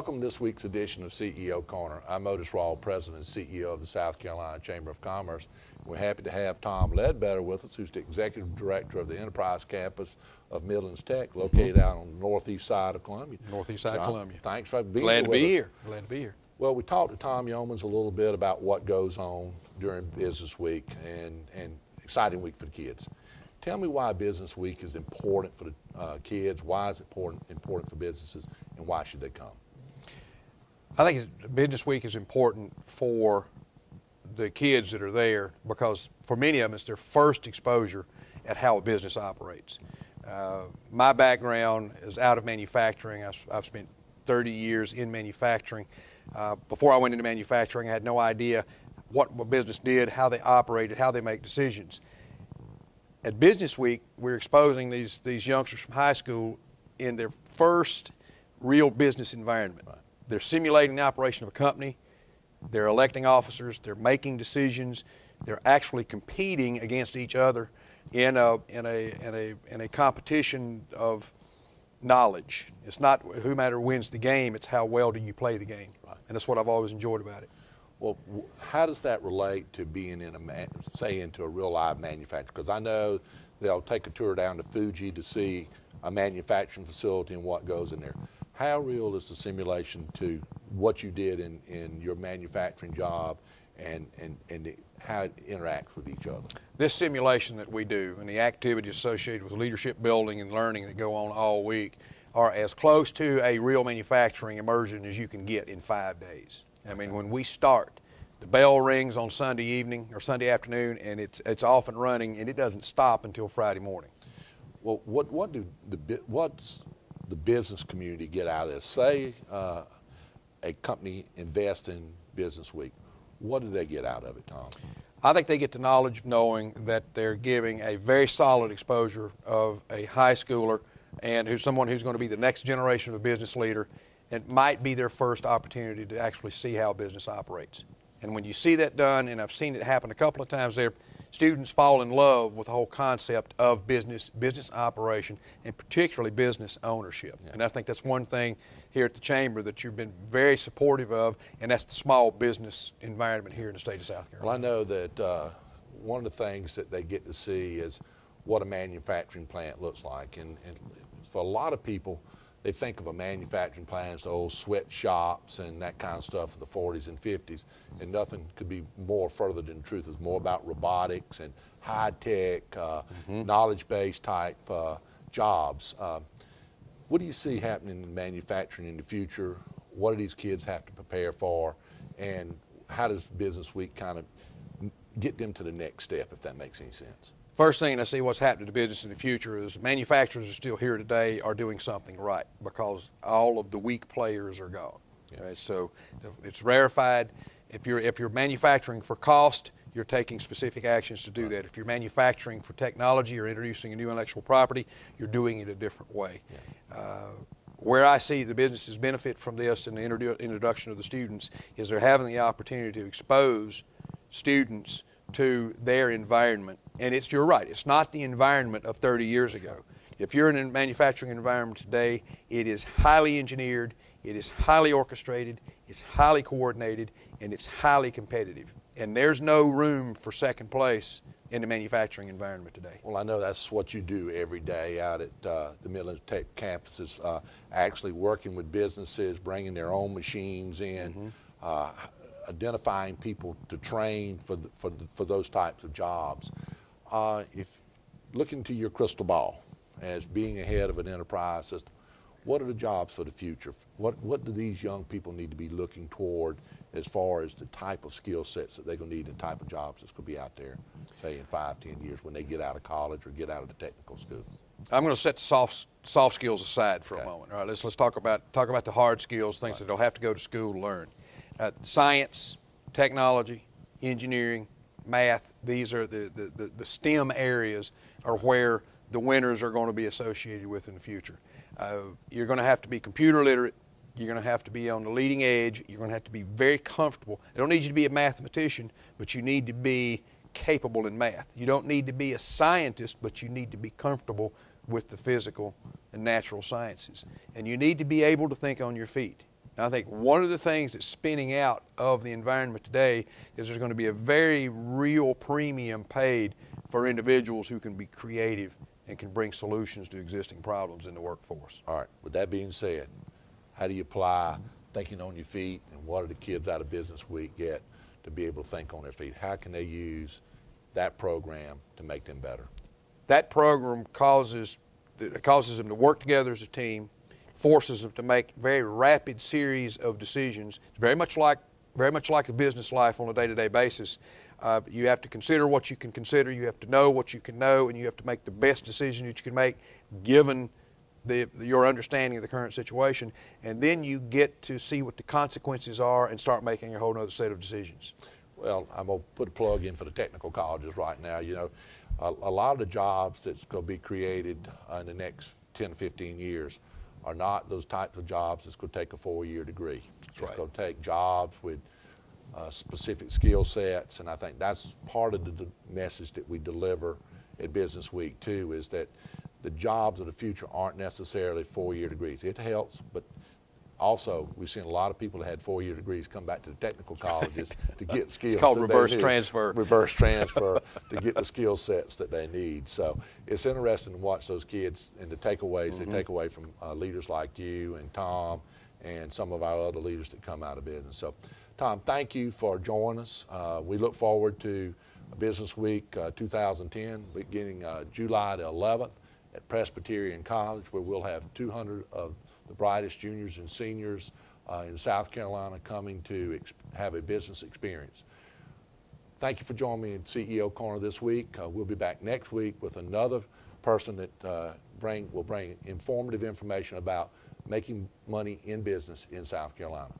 Welcome to this week's edition of CEO Corner. I'm Otis Rawl, President and CEO of the South Carolina Chamber of Commerce. We're happy to have Tom Ledbetter with us, who's the Executive Director of the Enterprise Campus of Midlands Tech, located out on the northeast side of Columbia. Northeast side of Columbia. Thanks for being here. Glad to be here. Glad to be here. Well, we talked to Tom Yeomans a little bit about what goes on during Business Week and exciting week for the kids. Tell me why Business Week is important for the kids, why is it important for businesses, and why should they come? I think Business Week is important for the kids that are there because for many of them it's their first exposure at how a business operates. My background is out of manufacturing. I've spent 30 years in manufacturing. Before I went into manufacturing, I had no idea what a business did, how they operated, how they make decisions. At Business Week, we're exposing these youngsters from high school in their first real business environment. Right. They're simulating the operation of a company. They're electing officers. They're making decisions. They're actually competing against each other in a competition of knowledge. It's not whomever wins the game. It's how well do you play the game. Right. And that's what I've always enjoyed about it. Well, how does that relate to being in into a real live manufacturer? Because I know they'll take a tour down to Fuji to see a manufacturing facility and what goes in there. How real is the simulation to what you did in your manufacturing job and how it interacts with each other? This simulation that we do and the activities associated with leadership building and learning that go on all week are as close to a real manufacturing immersion as you can get in 5 days. I mean, when we start, the bell rings on Sunday evening or Sunday afternoon, and it's off and running, and it doesn't stop until Friday morning. Well, what's the business community get out of this? Say a company invests in Business Week. What do they get out of it, Tom? I think they get the knowledge of knowing that they're giving a very solid exposure of a high schooler and someone who's going to be the next generation of a business leader. It might be their first opportunity to actually see how business operates. And when you see that done, and I've seen it happen a couple of times there, students fall in love with the whole concept of business operation, and particularly business ownership. Yeah. And I think that's one thing here at the Chamber that you've been very supportive of, and that's the small business environment here in the state of South Carolina. Well, I know that one of the things that they get to see is what a manufacturing plant looks like. And for a lot of people, they think of a manufacturing plant as the old sweatshops and that kind of stuff of the 40s and 50s, and nothing could be more further than the truth. It's more about robotics and high-tech, knowledge-based type jobs. What do you see happening in manufacturing in the future? What do these kids have to prepare for? And how does Business Week kind of get them to the next step, if that makes any sense? First thing I see what's happening to business in the future is manufacturers are still here today are doing something right because all of the weak players are gone. Yeah. Right? So it's rarefied. If you're manufacturing for cost, you're taking specific actions to do that. If you're manufacturing for technology or introducing a new intellectual property, you're doing it a different way. Yeah. Where I see the businesses benefit from this and the introduction of the students is they're having the opportunity to expose students to their environment. And you're right, it's not the environment of 30 years ago. If you're in a manufacturing environment today, it is highly engineered, it is highly orchestrated, it's highly coordinated, and it's highly competitive. And there's no room for second place in the manufacturing environment today. Well, I know that's what you do every day out at the Midlands Tech campuses, actually working with businesses, bringing their own machines in, identifying people to train for those types of jobs. If looking to your crystal ball as being ahead of an enterprise system, what are the jobs for the future? What do these young people need to be looking toward as far as the type of skill sets that they're going to need and type of jobs that's going to be out there, say in 5-10 years when they get out of college or get out of the technical school? I'm going to set the soft skills aside for a moment. All right, let's talk about the hard skills, things that they'll have to go to school to learn. Science, technology, engineering, math, these are the STEM areas are where the winners are going to be associated with in the future. You're going to have to be computer literate. You're going to have to be on the leading edge. You're going to have to be very comfortable. They don't need you to be a mathematician, but you need to be capable in math. You don't need to be a scientist, but you need to be comfortable with the physical and natural sciences. And you need to be able to think on your feet. And I think one of the things that's spinning out of the environment today is there's going to be a very real premium paid for individuals who can be creative and can bring solutions to existing problems in the workforce. All right, with that being said, how do you apply thinking on your feet, and what do the kids out of Business Week get to be able to think on their feet? How can they use that program to make them better? That program causes them to work together as a team, forces them to make very rapid series of decisions. It's very much like a business life on a day-to-day basis. You have to consider what you can consider, you have to know what you can know, and you have to make the best decision that you can make given your understanding of the current situation. And then you get to see what the consequences are and start making a whole other set of decisions. Well, I'm going to put a plug in for the technical colleges right now. You know, a lot of the jobs that's going to be created in the next 10 to 15 years are not those types of jobs that's going to take a 4-year degree. It's going to take jobs with specific skill sets, and I think that's part of the message that we deliver at Business Week too, is that the jobs of the future aren't necessarily 4-year degrees. It helps, but also we've seen a lot of people that had 4-year degrees come back to the technical colleges to get skills. It's called reverse transfer. Reverse transfer to get the skill sets that they need. So it's interesting to watch those kids and the takeaways they take away from leaders like you and Tom and some of our other leaders that come out of business. So Tom, thank you for joining us. We look forward to Business Week 2010 beginning July the 11th at Presbyterian College, where we'll have 200 of the brightest juniors and seniors in South Carolina coming to have a business experience. Thank you for joining me in CEO Corner this week. We'll be back next week with another person that will bring informative information about making money in business in South Carolina.